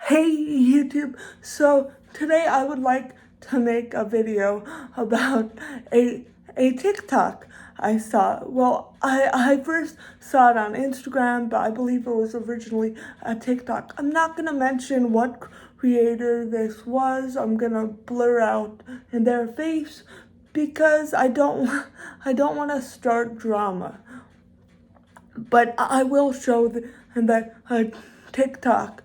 Hey YouTube, so today I would like to make a video about a TikTok I saw. Well, I first saw it on Instagram, but I believe it was originally a TikTok. I'm not gonna mention what creator this was. I'm gonna blur out in their face because I don't want to start drama. But I will show the TikTok.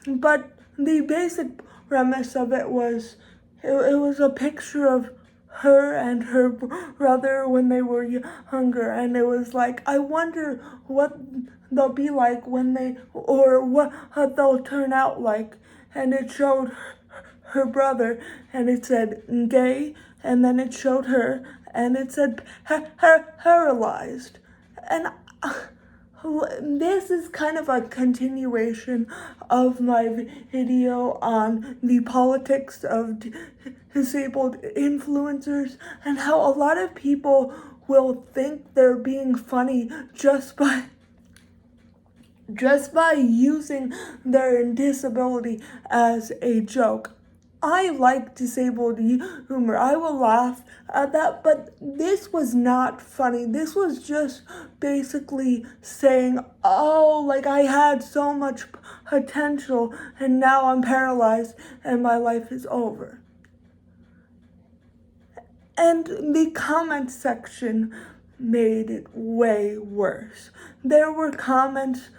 But the basic premise of it was, it was a picture of her and her brother when they were younger, and it was like, I wonder what they'll be like when they, or what they'll turn out like. And it showed her brother, and it said gay, and then it showed her, and it said paralyzed. And this is kind of a continuation of my video on the politics of disabled influencers and how a lot of people will think they're being funny just by using their disability as a joke. I like disabled humor. I will laugh at that, but this was not funny. This was just basically saying, oh, like I had so much potential and now I'm paralyzed and my life is over. And the comment section made it way worse. There were comments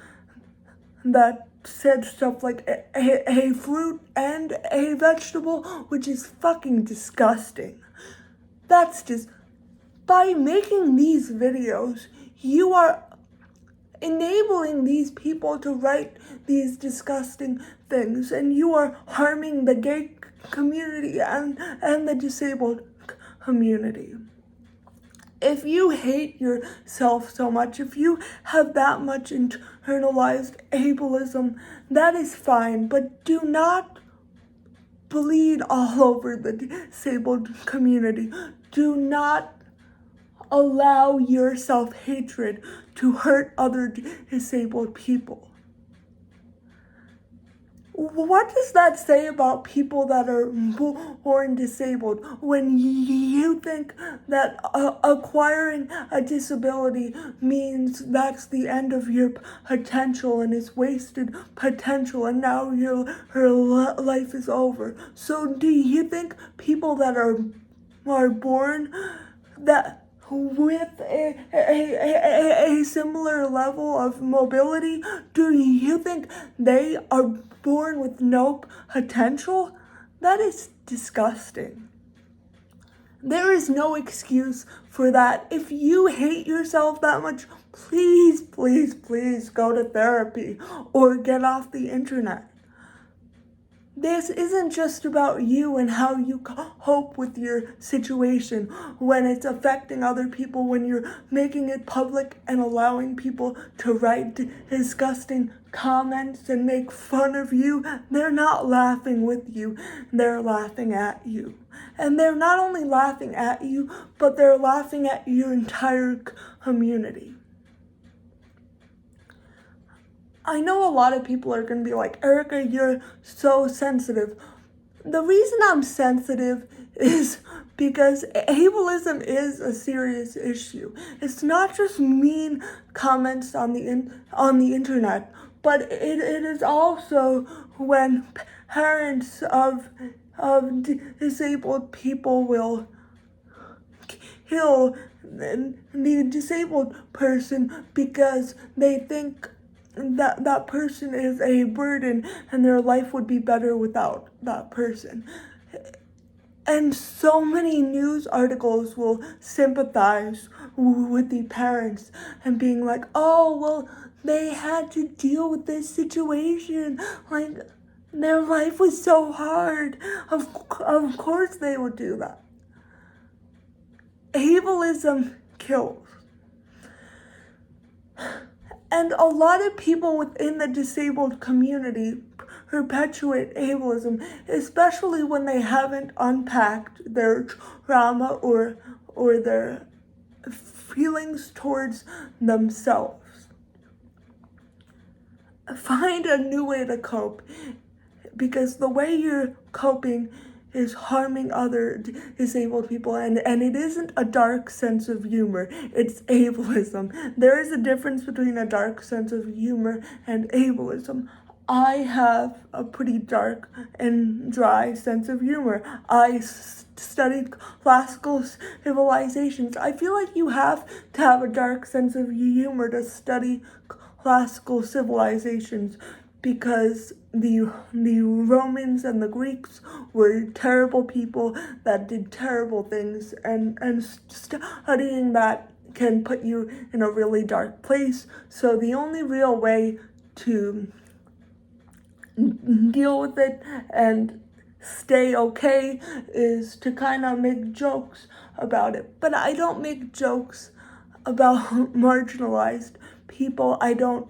that said stuff like a fruit and a vegetable, which is fucking disgusting. That's just, by making these videos, you are enabling these people to write these disgusting things, and you are harming the gay community and the disabled community. If you hate yourself so much, if you have that much internalized ableism, that is fine, but do not bleed all over the disabled community. Do not allow your self-hatred to hurt other disabled people. What does that say about people that are born disabled when you think that acquiring a disability means that's the end of your potential and is wasted potential and now your life is over? So do you think people that are born that with a similar level of mobility, do you think they are born with no potential? That is disgusting. There is no excuse for that. If you hate yourself that much, please, please, please go to therapy or get off the internet. This isn't just about you and how you cope with your situation when it's affecting other people, when you're making it public and allowing people to write disgusting comments and make fun of you. They're not laughing with you, they're laughing at you. And they're not only laughing at you, but they're laughing at your entire community. I know a lot of people are going to be like, Erica, you're so sensitive. The reason I'm sensitive is because ableism is a serious issue. It's not just mean comments on the internet, but it is also when parents of disabled people will kill the disabled person because they think that person is a burden and their life would be better without that person. And so many news articles will sympathize with the parents and being like, oh, well, they had to deal with this situation. Like, their life was so hard. Of course they would do that. Ableism kills. And a lot of people within the disabled community perpetuate ableism, especially when they haven't unpacked their trauma or their feelings towards themselves. Find a new way to cope, because the way you're coping is harming other disabled people, and it isn't a dark sense of humor, it's ableism. There is a difference between a dark sense of humor and ableism. I have a pretty dark and dry sense of humor. I studied classical civilizations. I feel like you have to have a dark sense of humor to study classical civilizations, because the Romans and the Greeks were terrible people that did terrible things, and studying that can put you in a really dark place. So the only real way to deal with it and stay okay is to kind of make jokes about it. But I don't make jokes about marginalized people. I don't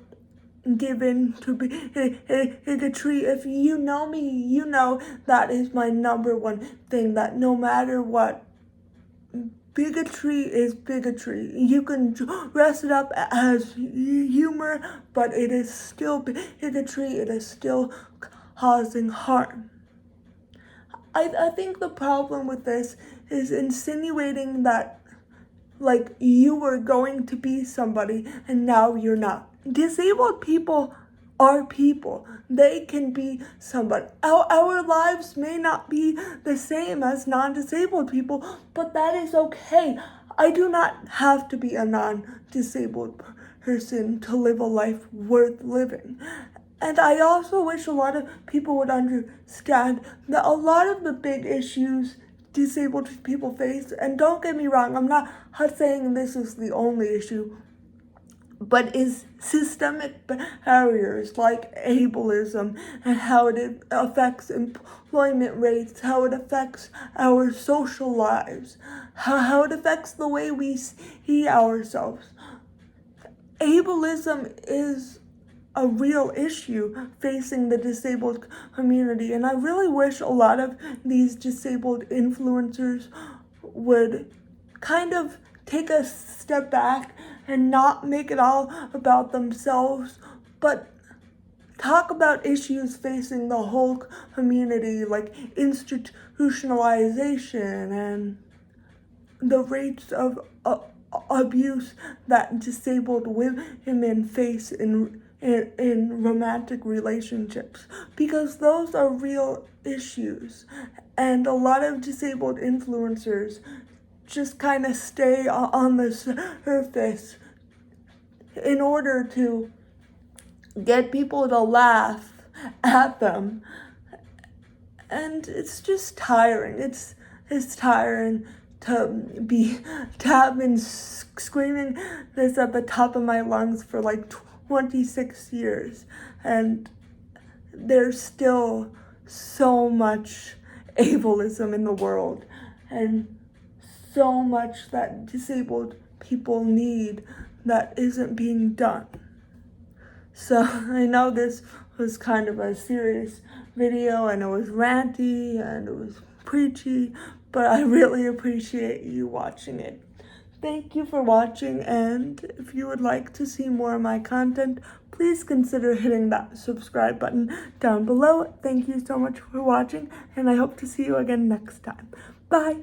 give in to bigotry. If you know me, you know that is my number one thing, that no matter what, bigotry is bigotry. You can dress it up as humor, but it is still bigotry. It is still causing harm. I think the problem with this is insinuating that, like, you were going to be somebody and now you're not. Disabled people are people. They can be somebody. Our lives may not be the same as non-disabled people, but that is okay. I do not have to be a non-disabled person to live a life worth living. And I also wish a lot of people would understand that a lot of the big issues disabled people face, and don't get me wrong, I'm not saying this is the only issue, but is systemic barriers like ableism, and how it affects employment rates, how it affects our social lives, how it affects the way we see ourselves. Ableism is a real issue facing the disabled community, and I really wish a lot of these disabled influencers would kind of take a step back and not make it all about themselves, but talk about issues facing the whole community, like institutionalization and the rates of abuse that disabled women face in romantic relationships, because those are real issues, and a lot of disabled influencers just kind of stay on the surface in order to get people to laugh at them. And it's just tiring. It's tiring to have been screaming this at the top of my lungs for like 26 years, and there's still so much ableism in the world, and so much that disabled people need that isn't being done. So I know this was kind of a serious video, and it was ranty and it was preachy, but I really appreciate you watching it. Thank you for watching, and if you would like to see more of my content, please consider hitting that subscribe button down below. Thank you so much for watching, and I hope to see you again next time. Bye!